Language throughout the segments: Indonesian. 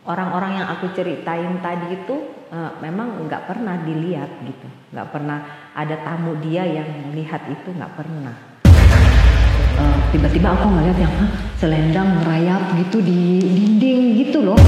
orang-orang yang aku ceritain tadi itu memang nggak pernah dilihat gitu, nggak pernah ada tamu dia yang melihat itu, nggak pernah. Tiba-tiba aku ngeliat yang selendang merayap gitu di dinding gitu loh.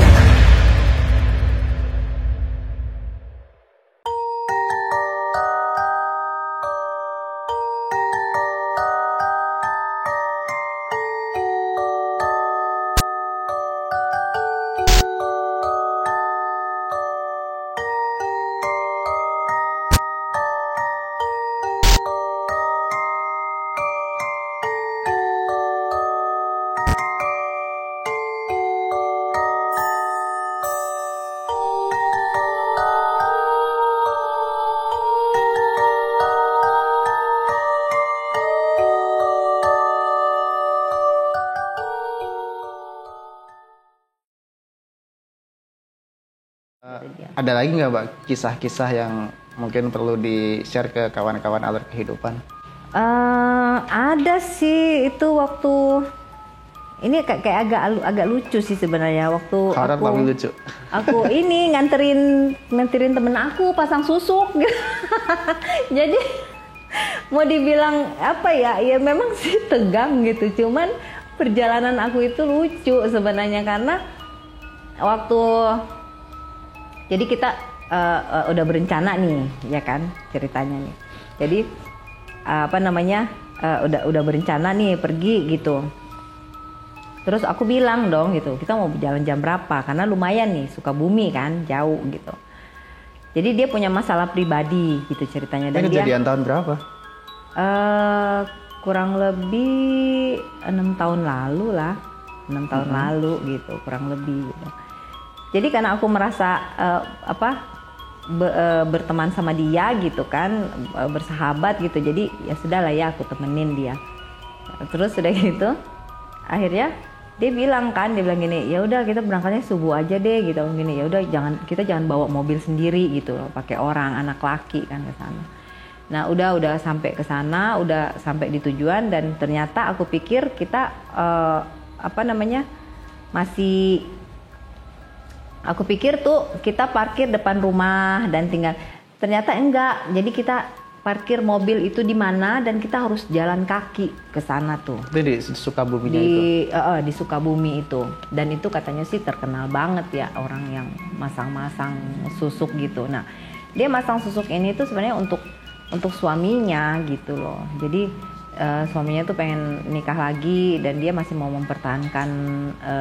Ada lagi nggak Mbak kisah-kisah yang mungkin perlu di-share ke kawan-kawan alur kehidupan? Ada sih, itu waktu ini kayak agak lucu sih sebenarnya, waktu Horor tapi lucu. Aku ini nganterin temen aku pasang susuk. Jadi mau dibilang apa ya memang sih tegang gitu, cuman perjalanan aku itu lucu sebenarnya karena waktu jadi kita udah berencana nih, ya kan ceritanya nih. Jadi udah berencana nih pergi gitu. Terus aku bilang dong gitu, kita mau jalan jam berapa? Karena lumayan nih, Sukabumi kan, jauh gitu. Jadi dia punya masalah pribadi gitu ceritanya. Dan ini kejadian tahun berapa? Kurang lebih 6 tahun lalu lah, 6 tahun lalu gitu, kurang lebih gitu. Jadi karena aku merasa berteman sama dia gitu kan, bersahabat gitu, jadi ya sudahlah ya aku temenin dia. Terus udah gitu, akhirnya dia bilang gini, ya udah kita berangkatnya subuh aja deh gitu, gini ya udah kita jangan bawa mobil sendiri gitu, pakai orang anak laki kan ke sana. Nah udah sampai ke sana, udah sampai di tujuan dan ternyata aku pikir kita Aku pikir tuh kita parkir depan rumah dan tinggal. Ternyata enggak. Jadi kita parkir mobil itu di mana dan kita harus jalan kaki ke sana tuh. Itu di Sukabumi itu. Di Sukabumi itu. Dan itu katanya sih terkenal banget ya orang yang masang-masang susuk gitu. Nah, dia masang susuk ini tuh sebenarnya untuk suaminya gitu loh. Jadi suaminya tuh pengen nikah lagi dan dia masih mau mempertahankan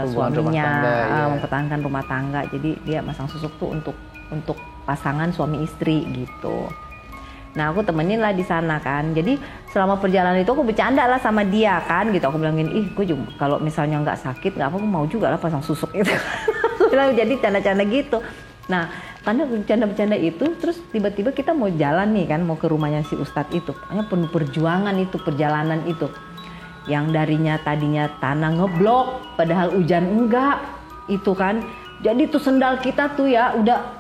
suaminya, mempertahankan rumah tangga. Jadi dia masang susuk tuh untuk pasangan suami istri gitu. Nah aku temenin lah di sana kan. Jadi selama perjalanan itu aku bercanda lah sama dia kan gitu. Aku bilang gini, gue juga kalau misalnya nggak sakit nggak apa, aku mau juga lah pasang susuk itu. Jadi canda-canda gitu. Nah karena bercanda-bercanda itu, terus tiba-tiba kita mau jalan nih kan, mau ke rumahnya si Ustadz itu. Pokoknya penuh perjuangan itu, perjalanan itu. Yang tadinya tanah ngeblok, padahal hujan enggak, itu kan. Jadi tuh sendal kita tuh ya udah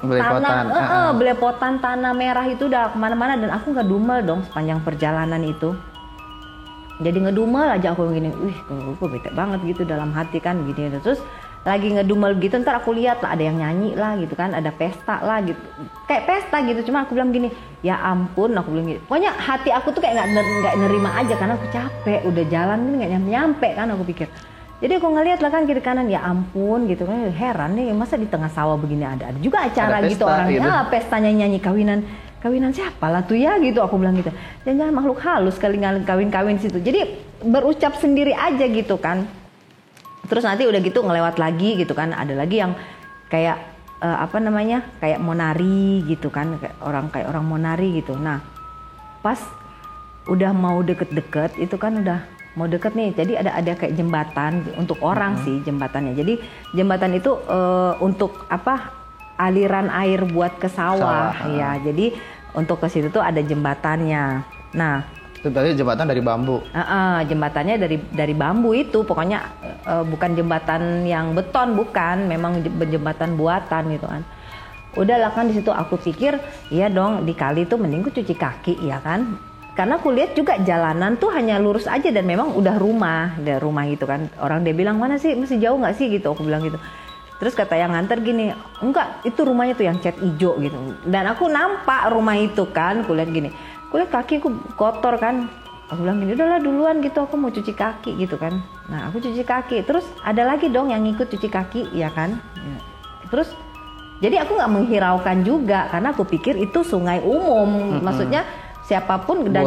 belepotan tanah merah itu udah kemana-mana. Dan aku nggak dumel dong sepanjang perjalanan itu. Jadi ngedumel aja aku gini, gue bete banget gitu dalam hati kan gini. Terus lagi ngedumel gitu, ntar aku lihat lah ada yang nyanyi lah gitu kan, ada pesta lah gitu, kayak pesta gitu. Cuma aku bilang gini, ya ampun, aku bilang gitu. Pokoknya hati aku tuh kayak nggak nerima aja karena aku capek, udah jalan gini nggak nyampe kan aku pikir. Jadi aku ngeliat lah kan kiri kanan, ya ampun gitu kan, heran nih masa di tengah sawah begini ada juga acara ada gitu orangnya, pestanya nyanyi kawinan siapa lah tuh ya gitu, aku bilang gitu. Jangan makhluk halus kali kawin situ. Jadi berucap sendiri aja gitu kan. Terus nanti udah gitu ngelewat lagi gitu kan, ada lagi yang kayak kayak mau nari gitu kan, kayak orang mau nari gitu. Nah pas udah mau deket-deket itu kan udah mau deket nih, jadi ada kayak jembatan untuk orang sih jembatannya. Jadi jembatan itu untuk aliran air buat ke sawah ya. Jadi untuk ke situ tuh ada jembatannya. Nah itu berarti jembatan dari bambu. Jembatannya dari bambu itu, pokoknya bukan jembatan yang beton, bukan, memang jembatan buatan gitu kan. Udahlah kan di situ aku pikir, iya dong di kali tuh mending aku cuci kaki ya kan. Karena aku lihat juga jalanan tuh hanya lurus aja dan memang udah rumah gitu kan. Orang dia bilang mana sih masih jauh nggak sih gitu, aku bilang gitu. Terus kata yang nganter gini, enggak itu rumahnya tuh yang cat hijau gitu. Dan aku nampak rumah itu kan, aku lihat gini, aku lihat kaki aku kotor kan. Aku bilang gini, udahlah duluan gitu, aku mau cuci kaki gitu kan. Nah aku cuci kaki, terus ada lagi dong yang ngikut cuci kaki, ya kan. Ya. Terus jadi aku nggak menghiraukan juga, karena aku pikir itu sungai umum, maksudnya siapapun dan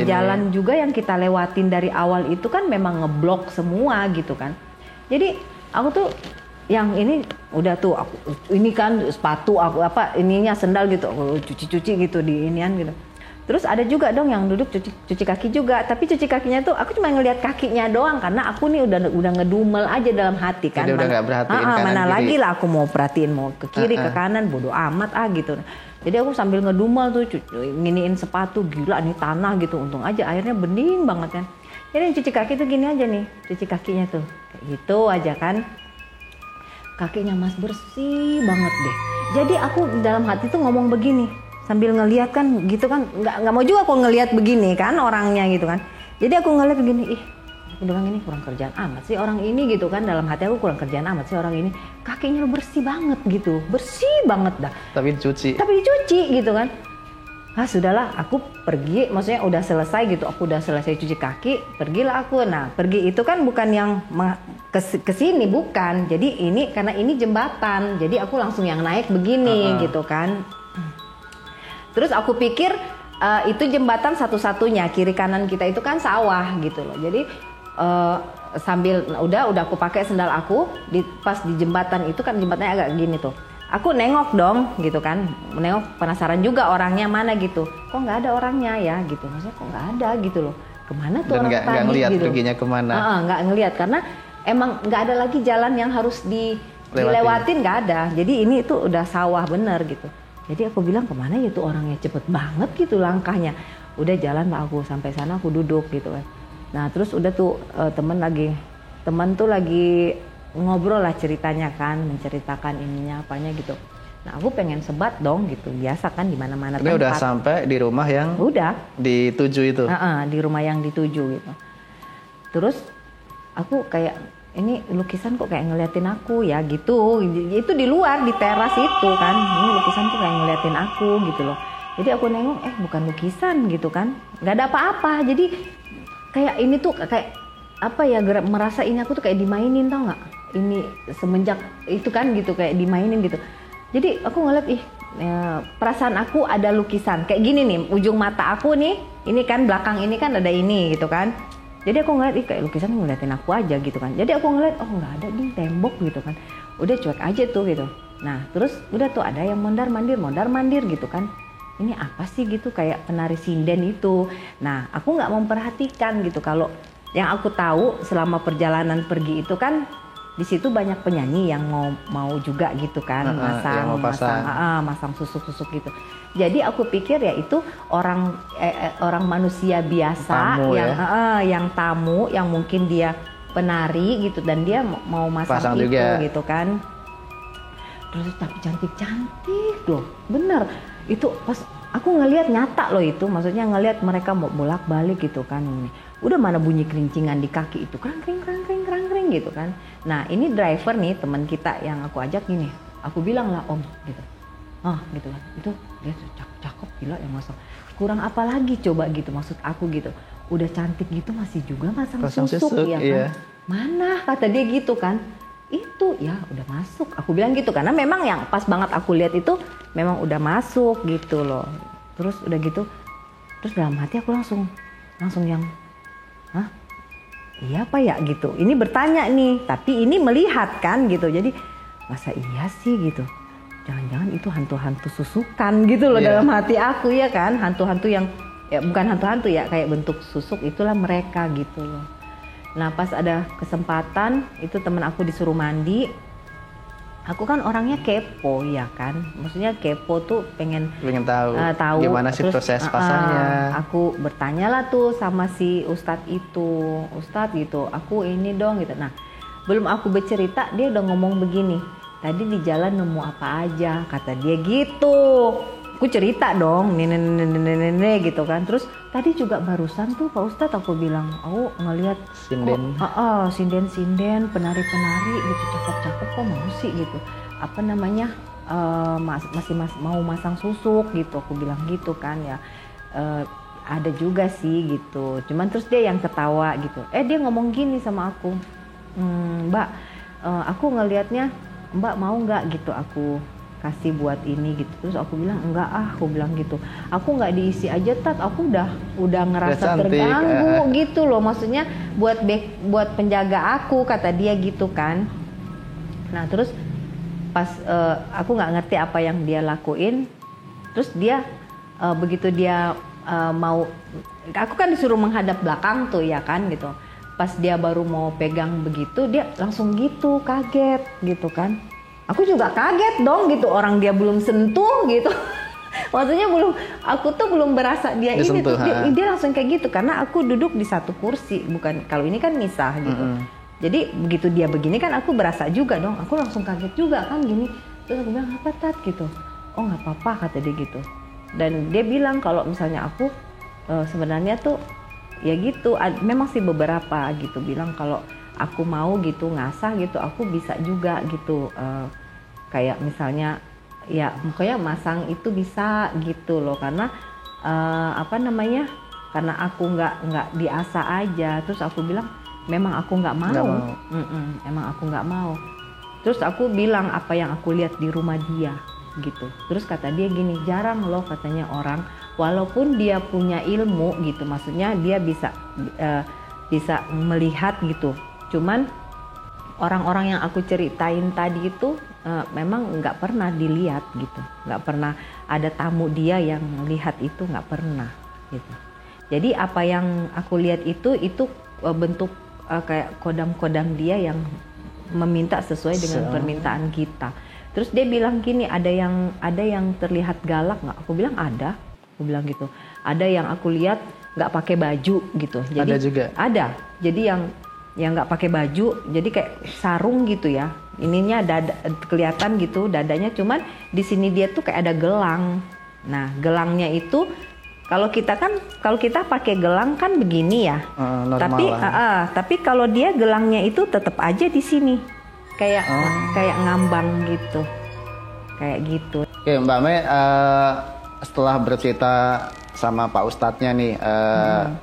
jalan juga yang kita lewatin dari awal itu kan memang ngeblok semua gitu kan. Jadi aku tuh yang ini udah tuh aku ini kan sepatu aku apa ininya sendal gitu aku cuci gitu di inian gitu. Terus ada juga dong yang duduk cuci kaki juga, tapi cuci kakinya tuh aku cuma ngelihat kakinya doang karena aku nih udah ngedumel aja dalam hati kan. Jadi udah nggak perhatiin kanan mana kiri. lagi lah aku mau perhatiin mau ke kiri ke kanan bodo amat gitu. Jadi aku sambil ngedumel tuh nginiin sepatu, gila nih tanah gitu, untung aja airnya bening banget kan. Jadi cuci kaki tuh gini aja nih, cuci kakinya tuh kayak gitu aja kan. Kakinya Mas bersih banget deh. Jadi aku dalam hati tuh ngomong begini sambil ngelihat kan gitu kan, nggak mau juga aku ngelihat begini kan orangnya gitu kan. Jadi aku ngelihat begini, aku bilang ini kurang kerjaan amat sih orang ini gitu kan, dalam hati aku kurang kerjaan amat sih orang ini, kakinya bersih banget gitu, bersih banget dah. Tapi dicuci gitu kan. Ah sudahlah, aku pergi, maksudnya udah selesai gitu, aku udah selesai cuci kaki, pergilah aku. Nah pergi itu kan bukan yang kesini, bukan. Jadi ini karena ini jembatan, jadi aku langsung yang naik begini gitu kan. Terus aku pikir itu jembatan satu-satunya, kiri kanan kita itu kan sawah gitu loh. Jadi sambil udah aku pakai sendal aku pas di jembatan itu kan jembatannya agak gini tuh. Aku nengok dong gitu kan, nengok penasaran juga orangnya mana gitu. Kok nggak ada orangnya ya gitu, maksudnya kok nggak ada gitu loh. Kemana tuh dan orang nggak tadi ngelihat gitu. perginya kemana. Nggak ngelihat karena emang nggak ada lagi jalan yang harus dilewatin, nggak ada. Jadi ini tuh udah sawah bener gitu. Jadi aku bilang kemana ya tuh orangnya, cepet banget gitu langkahnya. Udah jalan lah aku sampai sana, aku duduk gitu kan. Nah terus udah tuh teman tuh lagi ngobrol lah ceritanya kan, menceritakan ininya apanya gitu. Nah aku pengen sebat dong gitu, biasa kan di mana-mana tempat. Ini udah sampai di rumah yang dituju itu. Di rumah yang dituju gitu. Terus aku kayak ini lukisan kok kayak ngeliatin aku ya gitu. Itu di luar di teras itu kan, ini lukisan tuh kayak ngeliatin aku gitu loh. Jadi aku nengok bukan lukisan gitu kan, nggak ada apa-apa. Jadi kayak ini tuh kayak apa ya, merasa ini aku tuh kayak dimainin, tau nggak? Ini semenjak itu kan gitu kayak dimainin gitu. Jadi aku ngeliat perasaan aku ada lukisan kayak gini nih, ujung mata aku nih, ini kan belakang ini kan ada ini gitu kan. Jadi aku ngeliat kayak lukisan ngeliatin aku aja gitu kan. Jadi aku ngeliat nggak ada di tembok gitu kan. Udah cuek aja tuh gitu. Nah terus udah tuh ada yang mondar mandir gitu kan. Ini apa sih gitu, kayak penari sinden itu. Nah aku nggak memperhatikan gitu. Kalau yang aku tahu selama perjalanan pergi itu kan di situ banyak penyanyi yang mau juga gitu kan, masang susuk gitu. Jadi aku pikir ya itu orang manusia biasa tamu, yang tamu yang mungkin dia penari gitu dan dia mau masang itu juga gitu kan. Terus tapi cantik loh, bener. Itu pas aku ngelihat nyata loh itu, maksudnya ngelihat mereka mau bolak-balik gitu kan. Udah mana bunyi kerincingan di kaki itu, krang kring gitu kan. Nah ini driver nih teman kita yang aku ajak gini, aku bilang lah om gitu, gitu kan, itu dia cakep gila yang masang, kurang apa lagi coba gitu maksud aku gitu, udah cantik gitu masih juga masang susuk ya kan, iya. Mana kata dia gitu kan, itu ya udah masuk, aku bilang gitu karena memang yang pas banget aku lihat itu memang udah masuk gitu loh. Terus udah gitu, terus dalam hati aku langsung yang iya apa ya gitu, ini bertanya nih tapi ini melihat kan gitu, jadi masa iya sih gitu, jangan-jangan itu hantu-hantu susukan gitu loh dalam hati aku ya kan, hantu-hantu yang ya bukan hantu-hantu ya kayak bentuk susuk itulah mereka gitu loh. Nah pas ada kesempatan itu temen aku disuruh mandi, aku kan orangnya kepo ya kan, maksudnya kepo tuh pengen tahu gimana sih proses pasangnya. Aku bertanyalah tuh sama si ustadz itu, ustadz gitu, aku ini dong gitu. Nah belum aku bercerita dia udah ngomong begini, tadi di jalan nemu apa aja kata dia gitu. aku cerita dong, nenek gitu kan. Terus tadi juga barusan tuh Pak Ustadz aku bilang, aku ngelihat Sinden. sinden penari-penari gitu, cakep-cakep kok mau sih gitu. Apa namanya masih mau masang susuk gitu, aku bilang gitu kan ya. Ada juga sih gitu. Cuman terus dia yang ketawa gitu. Dia ngomong gini sama aku, Mbak, aku ngelihatnya Mbak mau nggak gitu aku kasih buat ini gitu. Terus aku bilang enggak aku bilang gitu. Aku nggak diisi aja Tat, aku udah ngerasa terganggu gitu loh. Maksudnya buat penjaga aku kata dia gitu kan. Nah terus pas aku nggak ngerti apa yang dia lakuin. Terus dia begitu dia mau, aku kan disuruh menghadap belakang tuh ya kan gitu. Pas dia baru mau pegang begitu dia langsung gitu kaget gitu kan. Aku juga kaget dong gitu, orang dia belum sentuh gitu. Maksudnya aku tuh belum berasa dia disentuh, ini tuh dia langsung kayak gitu karena aku duduk di satu kursi, bukan kalau ini kan misah gitu. Jadi begitu dia begini kan aku berasa juga dong, aku langsung kaget juga kan gini. Terus aku bilang apa Tat gitu, oh nggak apa-apa kata dia gitu. Dan dia bilang kalau misalnya aku sebenarnya tuh ya gitu, memang sih beberapa gitu bilang kalau aku mau gitu ngasah gitu aku bisa juga gitu. Kayak misalnya ya pokoknya masang itu bisa gitu loh karena apa namanya karena aku nggak diasah aja. Terus aku bilang memang aku nggak mau. Emang aku nggak mau. Terus aku bilang apa yang aku lihat di rumah dia gitu. Terus kata dia gini, jarang loh katanya orang walaupun dia punya ilmu gitu, maksudnya dia bisa melihat gitu, cuman orang-orang yang aku ceritain tadi itu memang nggak pernah dilihat gitu, nggak pernah ada tamu dia yang lihat itu, nggak pernah gitu. Jadi apa yang aku lihat itu bentuk kayak kodam-kodam dia yang meminta sesuai dengan permintaan kita. Terus dia bilang gini, ada yang terlihat galak nggak? Aku bilang ada, aku bilang gitu. Ada yang aku lihat nggak pakai baju gitu. Jadi ada juga. Ada. Jadi yang nggak pakai baju, jadi kayak sarung gitu ya. Ininya dada kelihatan gitu, dadanya cuman di sini dia tuh kayak ada gelang. Nah, gelangnya itu kalau kita pakai gelang kan begini ya. Tapi kalau dia gelangnya itu tetap aja di sini. Kayak ngambang gitu. Kayak gitu. Oke, Mbak Mei, setelah bercerita sama Pak Ustadznya nih,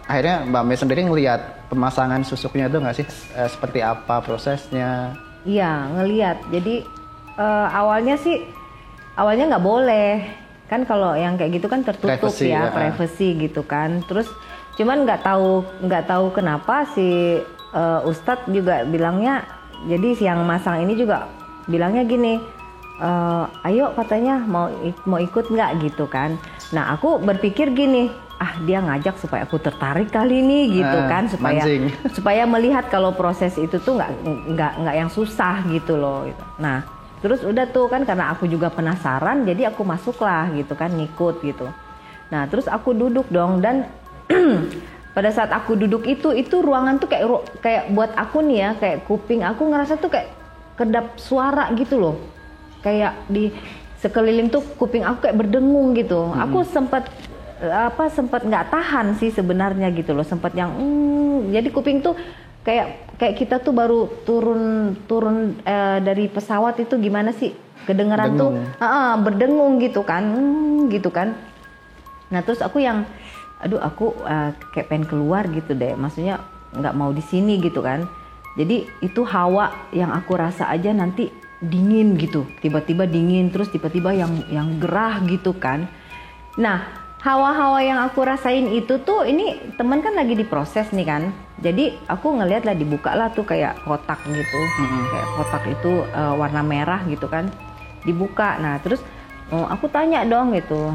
akhirnya Mbak Mei sendiri ngelihat pemasangan susuknya itu nggak sih? Seperti apa prosesnya? Iya, ngelihat. Jadi awalnya nggak boleh. Kan kalau yang kayak gitu kan tertutup privacy gitu kan. Terus cuman nggak tahu kenapa si Ustadz juga bilangnya, jadi yang masang ini juga bilangnya gini, ayo katanya mau ikut nggak gitu kan. Nah aku berpikir gini, dia ngajak supaya aku tertarik kali ini gitu kan, supaya melihat kalau proses itu tuh nggak yang susah gitu loh gitu. Nah terus udah tuh kan karena aku juga penasaran, jadi aku masuklah gitu kan, ngikut gitu. Nah terus aku duduk dong, dan pada saat aku duduk itu ruangan tuh kayak buat aku nih ya, kayak kuping aku ngerasa tuh kayak kedap suara gitu loh. Kayak di sekeliling tuh kuping aku kayak berdengung gitu. Aku sempat nggak tahan sih sebenarnya gitu loh, sempat yang jadi kuping tuh kayak kita tuh baru turun dari pesawat itu gimana sih, kedengeran tuh berdengung gitu kan. Nah terus aku yang aku kayak pengen keluar gitu deh, maksudnya nggak mau di sini gitu kan. Jadi itu hawa yang aku rasa aja nanti dingin gitu, tiba-tiba dingin, terus tiba-tiba yang gerah gitu kan. Nah hawa-hawa yang aku rasain itu tuh, ini temen kan lagi diproses nih kan, jadi aku ngeliat lah, dibuka lah tuh kayak kotak gitu, kayak kotak itu warna merah gitu kan, dibuka. Nah terus aku tanya dong gitu,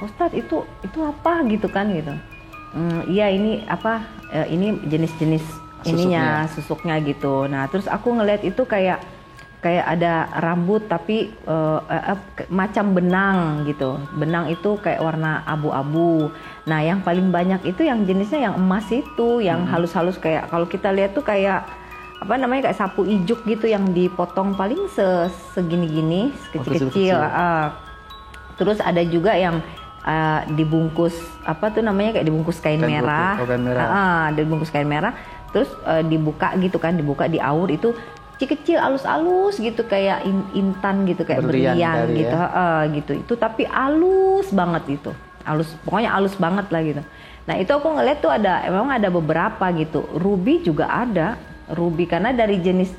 Ustadz itu apa gitu kan gitu. Iya ini apa, ini jenis-jenis ininya, susuknya gitu. Nah terus aku ngeliat itu kayak ada rambut tapi macam benang gitu. Benang itu kayak warna abu-abu. Nah yang paling banyak itu yang jenisnya yang emas itu, yang halus-halus, kayak kalau kita lihat tuh kayak apa namanya, kayak sapu ijuk gitu, yang dipotong paling segini-gini, kecil-kecil. Terus ada juga yang dibungkus apa tuh namanya, kayak dibungkus kain merah. Kain merah. Dibungkus kain merah. Terus dibuka gitu kan, dibuka di aur itu kecil-kecil, halus-halus gitu, kayak intan gitu, kayak berlian gitu. Gitu. Itu tapi halus banget itu. Halus, pokoknya halus banget lah gitu. Nah, itu aku ngeliat tuh memang ada beberapa gitu. Ruby juga ada. Ruby karena dari jenis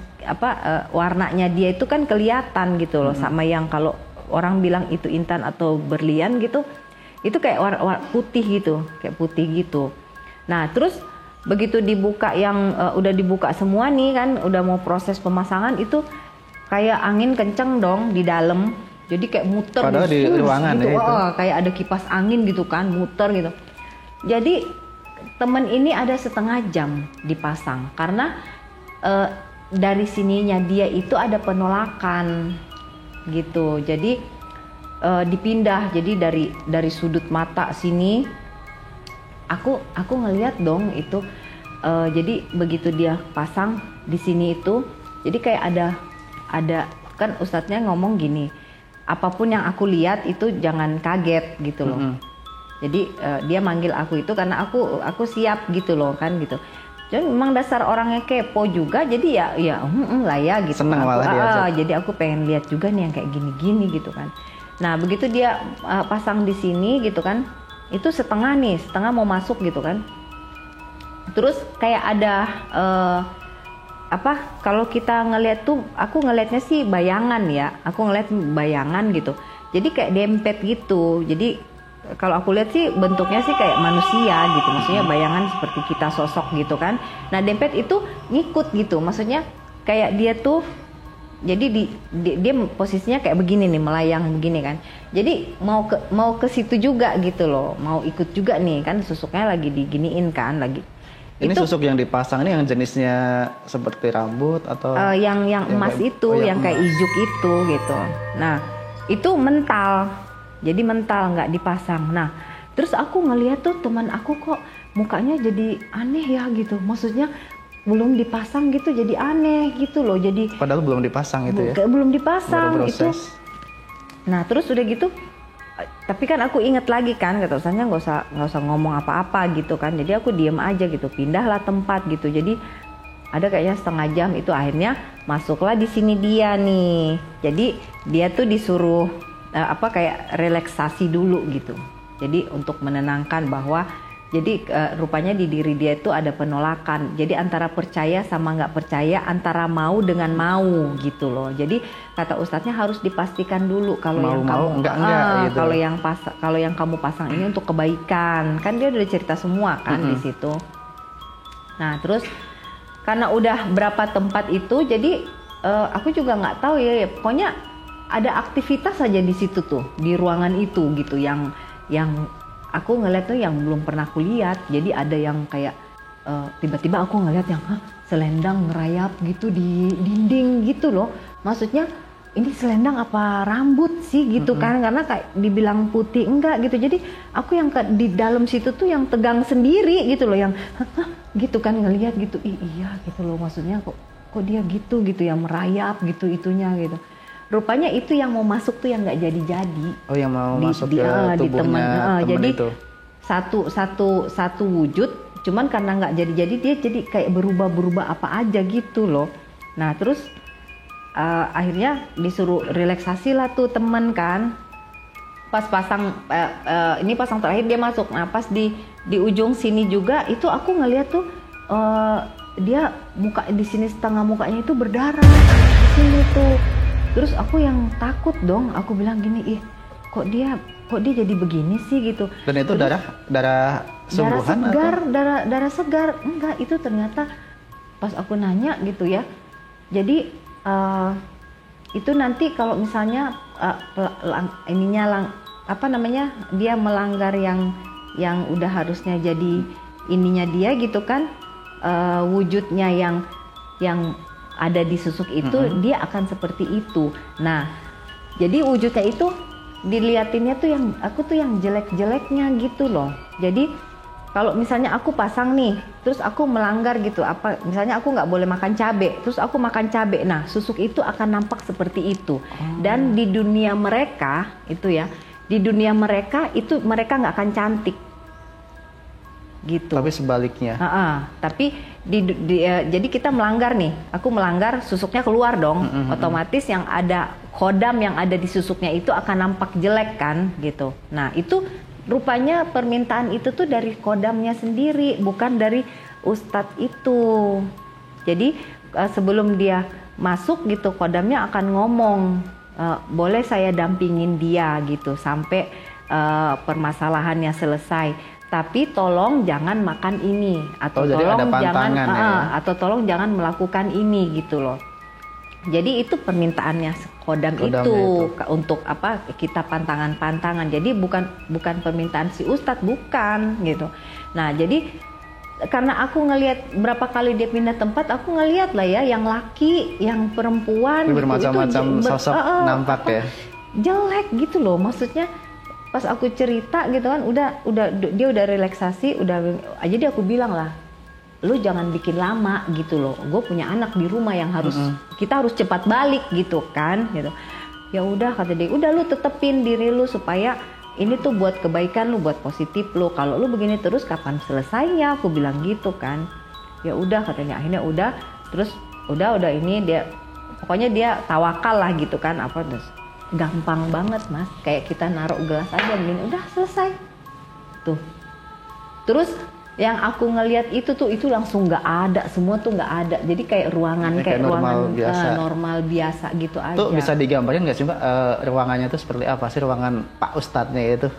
warnanya dia itu kan kelihatan gitu loh, sama yang kalau orang bilang itu intan atau berlian gitu, itu kayak warna putih gitu, kayak putih gitu. Nah, terus begitu dibuka yang udah dibuka semua nih kan, udah mau proses pemasangan, itu kayak angin kenceng dong di dalam. Jadi kayak muter padahal di ruangan gitu. Ya itu. Kayak ada kipas angin gitu kan, muter gitu. Jadi temen ini ada setengah jam dipasang karena dari sininya dia itu ada penolakan gitu. Jadi dipindah. Jadi dari sudut mata sini aku ngelihat dong itu. Jadi begitu dia pasang di sini itu, jadi kayak ada kan ustadznya ngomong gini, apapun yang aku lihat itu jangan kaget gitu loh. Jadi dia manggil aku itu karena aku siap gitu loh kan gitu. Jadi memang dasar orangnya kepo juga, jadi ya lah ya gitu. Seneng malah diajak. Jadi aku pengen lihat juga nih yang kayak gini-gini gitu kan. Nah, begitu dia pasang di sini gitu kan, itu setengah mau masuk gitu kan. Terus kayak ada kalau kita ngelihat tuh, aku ngelihatnya sih bayangan ya, aku ngelihat bayangan gitu. Jadi kayak dempet gitu. Jadi kalau aku lihat sih bentuknya sih kayak manusia gitu, maksudnya bayangan seperti kita sosok gitu kan. Nah, dempet itu ngikut gitu, maksudnya kayak dia tuh, jadi dia posisinya kayak begini nih, melayang begini kan. Jadi mau ke situ juga gitu loh, mau ikut juga nih kan, susuknya lagi diginiin kan lagi. Ini itu, susuk yang dipasang ini yang jenisnya seperti rambut atau yang emas itu, yang kayak ijuk itu gitu. Nah, itu mental. Jadi mental, nggak dipasang. Nah, terus aku ngeliat tuh teman aku kok mukanya jadi aneh ya gitu. Maksudnya belum dipasang gitu, jadi aneh gitu loh. Jadi padahal belum dipasang itu ya? Belum dipasang itu. Nah, terus udah gitu. Tapi kan aku inget lagi kan, kata ustaznya nggak usah ngomong apa-apa gitu kan. Jadi aku diem aja gitu, pindahlah tempat gitu. Jadi ada kayaknya setengah jam itu, akhirnya masuklah di sini dia nih. Jadi dia tuh disuruh kayak relaksasi dulu gitu. Jadi untuk menenangkan bahwa jadi rupanya di diri dia itu ada penolakan. Jadi antara percaya sama nggak percaya, antara mau dengan mau gitu loh. Jadi kata ustadznya harus dipastikan dulu kalau yang kamu enggak gitu. Kalau yang kamu pasang ini untuk kebaikan. Kan dia udah cerita semua kan di situ. Nah, terus karena udah berapa tempat itu, jadi aku juga nggak tahu ya. Pokoknya ada aktivitas saja di situ tuh, di ruangan itu gitu, yang aku ngeliat tuh yang belum pernah aku lihat. Jadi ada yang kayak tiba-tiba aku ngeliat yang selendang ngerayap gitu di dinding gitu loh. Maksudnya ini selendang apa rambut sih gitu kan, karena kayak dibilang putih enggak gitu. Jadi aku yang di dalam situ tuh yang tegang sendiri gitu loh, yang gitu kan ngelihat gitu, iya gitu loh, maksudnya kok dia gitu yang merayap gitu itunya gitu. Rupanya itu yang mau masuk tuh yang nggak jadi-jadi. Oh, yang mau masuk ke tubuhnya teman jadi, itu. Satu wujud, cuman karena nggak jadi-jadi dia jadi kayak berubah apa aja gitu loh. Nah, terus akhirnya disuruh relaksasi lah tuh temen kan. Pas pasang ini pasang terakhir dia masuk. Nah, pas di ujung sini juga itu aku ngeliat tuh dia muka di sini, setengah mukanya itu berdarah di sini tuh. Terus aku yang takut dong, aku bilang gini, kok dia jadi begini sih gitu. Dan itu terus, darah sungguhan darah segar. Enggak, itu ternyata pas aku nanya gitu ya. Jadi itu nanti kalau misalnya dia melanggar yang udah harusnya jadi ininya dia gitu kan, wujudnya yang ada di susuk itu, dia akan seperti itu. Nah, jadi wujudnya itu diliatinnya tuh yang jelek-jeleknya gitu loh. Jadi kalau misalnya aku pasang nih, terus aku melanggar gitu, misalnya aku nggak boleh makan cabai, terus aku makan cabai, nah susuk itu akan nampak seperti itu. Dan di dunia mereka itu ya, di dunia mereka itu mereka nggak akan cantik gitu. Tapi sebaliknya. Tapi jadi kita melanggar nih, aku melanggar, susuknya keluar dong, otomatis yang ada kodam yang ada di susuknya itu akan nampak jelek kan gitu. Nah itu rupanya permintaan itu tuh dari kodamnya sendiri, bukan dari ustadz itu. Jadi sebelum dia masuk gitu, kodamnya akan ngomong, boleh saya dampingin dia gitu sampai permasalahannya selesai. Tapi tolong jangan makan ini atau tolong jangan melakukan ini gitu loh. Jadi itu permintaannya kodam itu untuk apa, kita pantangan-pantangan. Jadi bukan permintaan si ustadz, bukan gitu. Nah jadi karena aku ngelihat berapa kali dia pindah tempat, aku ngelihat lah ya, yang laki, yang perempuan bermacam-macam sosok nampak ya. Jelek gitu loh, maksudnya. Pas aku cerita gitu kan, dia udah relaksasi, jadi aku bilang lah, lu jangan bikin lama gitu loh. Gue punya anak di rumah yang kita harus cepat balik gitu kan, gitu. Ya udah kata dia, udah lu tetepin diri lu supaya ini tuh buat kebaikan lu, buat positif lu. Kalau lu begini terus kapan selesainya? Aku bilang gitu kan. Ya udah katanya, akhirnya udah, terus udah ini dia, pokoknya dia tawakal lah gitu kan, apa terus. Gampang banget mas, kayak kita naruh gelas aja begini, udah selesai tuh. Terus yang aku ngelihat itu langsung nggak ada, semua tuh nggak ada, jadi kayak ruangan kayak ruangan normal biasa gitu aja. Tuh bisa digambarin nggak sih mbak, ruangannya tuh seperti apa sih ruangan Pak Ustadznya itu?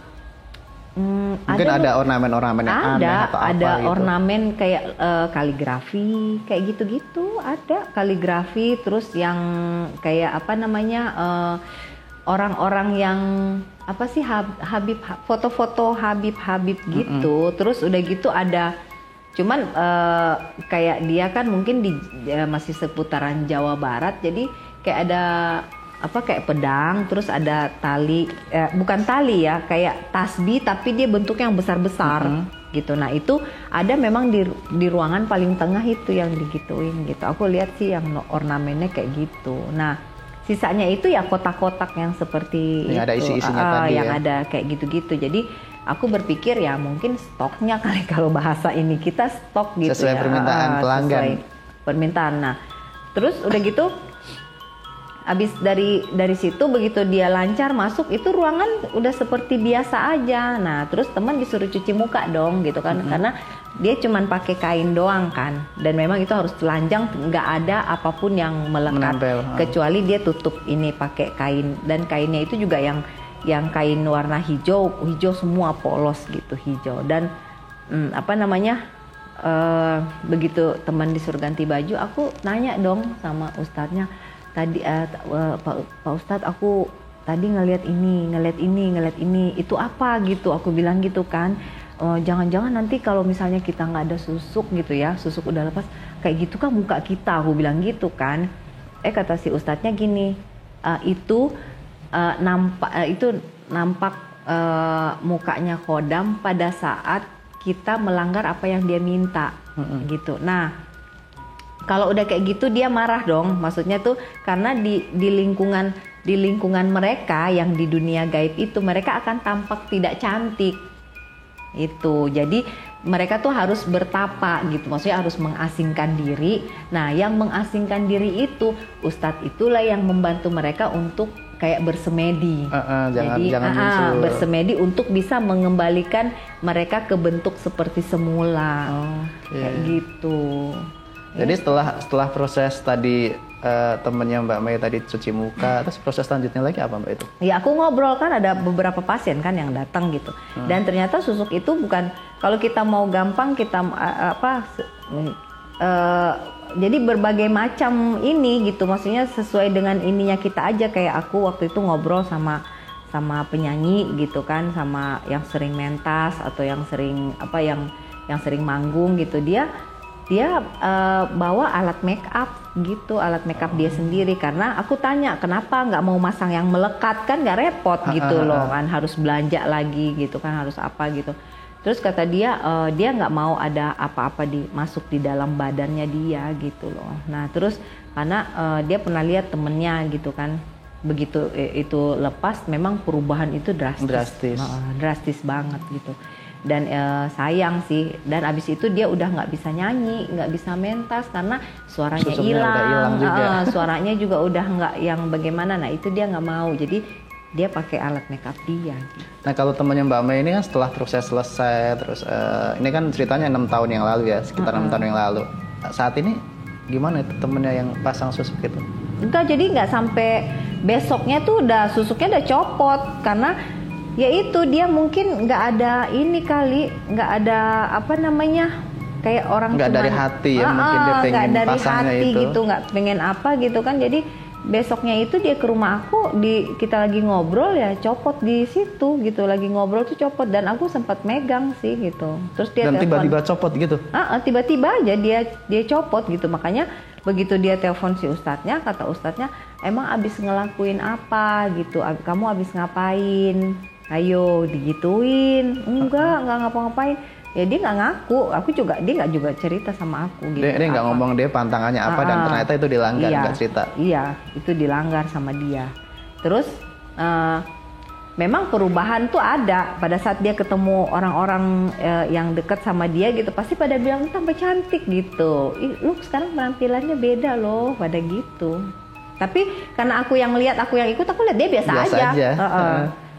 Mungkin ada ornamen-ornamen yang aneh atau apa ada gitu. Ornamen kayak kaligrafi kayak gitu-gitu, ada kaligrafi, terus yang kayak apa namanya, orang-orang yang apa sih, Habib, foto-foto Habib gitu. Terus udah gitu ada, cuman kayak dia kan mungkin masih seputaran Jawa Barat, jadi kayak ada apa, kayak pedang, terus ada tali, bukan tali ya, kayak tasbih tapi dia bentuknya yang besar-besar gitu. Nah itu ada memang di ruangan paling tengah itu yang digituin gitu. Aku lihat sih yang ornamennya kayak gitu. Nah sisanya itu ya kotak-kotak yang seperti yang itu, ada isi-isinya tadi yang ya. ada kayak gitu-gitu. Jadi aku berpikir ya mungkin stoknya kali, kalau bahasa ini kita stok gitu, sesuai ya. Permintaan pelanggan. Sesuai permintaan. Nah terus udah gitu, abis dari situ begitu dia lancar masuk, itu ruangan udah seperti biasa aja. Nah terus teman disuruh cuci muka dong gitu kan, karena dia cuman pakai kain doang kan, dan memang itu harus telanjang, nggak ada apapun yang melekat, kecuali dia tutup ini pakai kain, dan kainnya itu juga yang kain warna hijau semua, polos gitu hijau. Dan apa namanya, begitu teman disuruh ganti baju, aku nanya dong sama ustadznya, tadi Pak Ustadz, aku tadi ngelihat ini, itu apa gitu, aku bilang gitu kan. Jangan-jangan nanti kalau misalnya kita nggak ada susuk gitu ya, susuk udah lepas kayak gitu kan muka kita, aku bilang gitu kan. Kata si ustadznya gini, itu nampak mukanya kodam pada saat kita melanggar apa yang dia minta gitu. Nah kalau udah kayak gitu dia marah dong, maksudnya tuh karena di lingkungan mereka yang di dunia gaib itu, mereka akan tampak tidak cantik itu. Jadi mereka tuh harus bertapa gitu, maksudnya harus mengasingkan diri. Nah yang mengasingkan diri itu ustadz itulah yang membantu mereka untuk kayak bersemedi. Jangan bersemedi untuk bisa mengembalikan mereka ke bentuk seperti semula. Kayak gitu. Jadi setelah proses tadi temennya Mbak Mei tadi cuci muka, terus proses selanjutnya lagi apa Mbak itu? Ya aku ngobrol kan, ada beberapa pasien kan yang datang gitu, dan ternyata susuk itu bukan, kalau kita mau gampang kita jadi berbagai macam ini gitu, maksudnya sesuai dengan ininya kita aja. Kayak aku waktu itu ngobrol sama penyanyi gitu kan, sama yang sering mentas atau yang sering yang sering manggung gitu, dia bawa alat make up gitu, alat make up dia sendiri. Karena aku tanya kenapa nggak mau masang yang melekat, kan nggak repot gitu loh kan, harus belanja lagi gitu kan, harus apa gitu. Terus kata dia dia nggak mau ada apa-apa masuk di dalam badannya dia gitu loh. Nah terus karena dia pernah lihat temennya gitu kan, begitu itu lepas memang perubahan itu drastis. Drastis banget gitu. Dan sayang sih, dan abis itu dia udah nggak bisa nyanyi, nggak bisa mentas karena suaranya hilang, suaranya juga udah nggak yang bagaimana. Nah itu dia nggak mau, jadi dia pakai alat makeup dia. Nah kalau temannya Mbak Mei ini kan setelah proses selesai, terus ini kan ceritanya 6 tahun yang lalu ya, sekitar 6 tahun yang lalu. Saat ini gimana itu temennya yang pasang susuk itu? Enggak, jadi nggak sampai besoknya tuh udah susuknya udah copot karena ya itu dia mungkin nggak ada ini kali, nggak ada apa namanya kayak orang nggak dari hati ya, mungkin dia pengen nggak dari pasangnya hati itu gitu, nggak pengen apa gitu kan. Jadi besoknya itu dia ke rumah aku, kita lagi ngobrol ya copot di situ gitu, lagi ngobrol tuh copot dan aku sempat megang sih gitu. Terus dia dan tiba-tiba copot gitu? Tiba-tiba aja dia copot gitu. Makanya begitu dia telepon si ustadznya, kata ustadznya emang abis ngelakuin apa gitu, kamu abis ngapain? Ayo digituin. Enggak ngapa-ngapain. Ya dia nggak ngaku, dia nggak juga cerita sama aku gitu. Dia nggak ngomong dia pantangannya apa dan ternyata itu dilanggar, nggak cerita. Iya, itu dilanggar sama dia. Terus memang perubahan tuh ada pada saat dia ketemu orang-orang yang dekat sama dia gitu, pasti pada bilang tambah cantik gitu. Lu sekarang penampilannya beda loh, pada gitu. Tapi karena aku yang lihat, aku yang ikut, aku lihat dia biasa aja.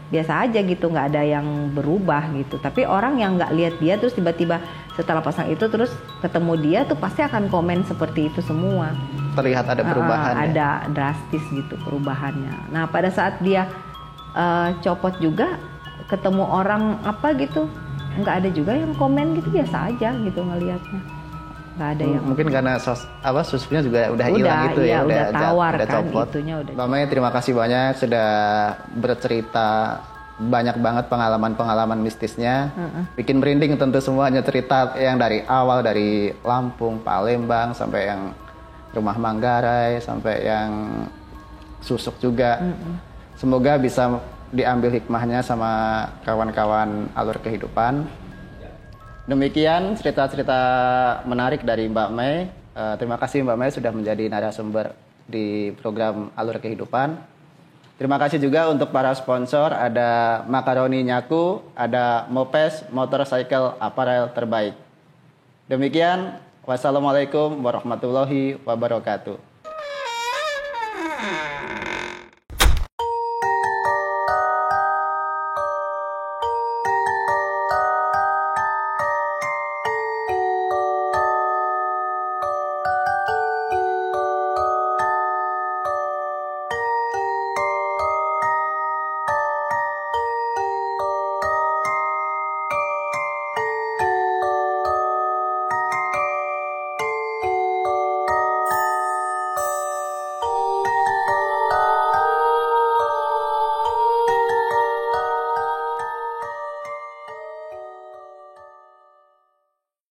Biasa aja gitu, nggak ada yang berubah gitu. Tapi orang yang nggak lihat dia terus tiba-tiba setelah pasang itu terus ketemu dia tuh pasti akan komen seperti itu semua. Terlihat ada perubahan. Ada drastis gitu perubahannya. Nah pada saat dia copot juga ketemu orang apa gitu, nggak ada juga yang komen gitu, biasa aja gitu ngelihatnya. Nggak ada yang mungkin karena susuknya juga udah hilang gitu ya, udah tawar udah kan copot. itunya udah. Mbak Mei terima kasih banyak sudah bercerita banyak banget pengalaman mistisnya. Bikin merinding tentu semuanya, cerita yang dari awal dari Lampung, Palembang sampai yang Rumah Manggarai sampai yang susuk juga. Semoga bisa diambil hikmahnya sama kawan-kawan alur kehidupan. Demikian cerita-cerita menarik dari Mbak Mei. Terima kasih Mbak Mei sudah menjadi narasumber di program Alur Kehidupan. Terima kasih juga untuk para sponsor, ada Makaroni Nyaku, ada Mopes Motorcycle Apparel terbaik. Demikian, wassalamualaikum warahmatullahi wabarakatuh.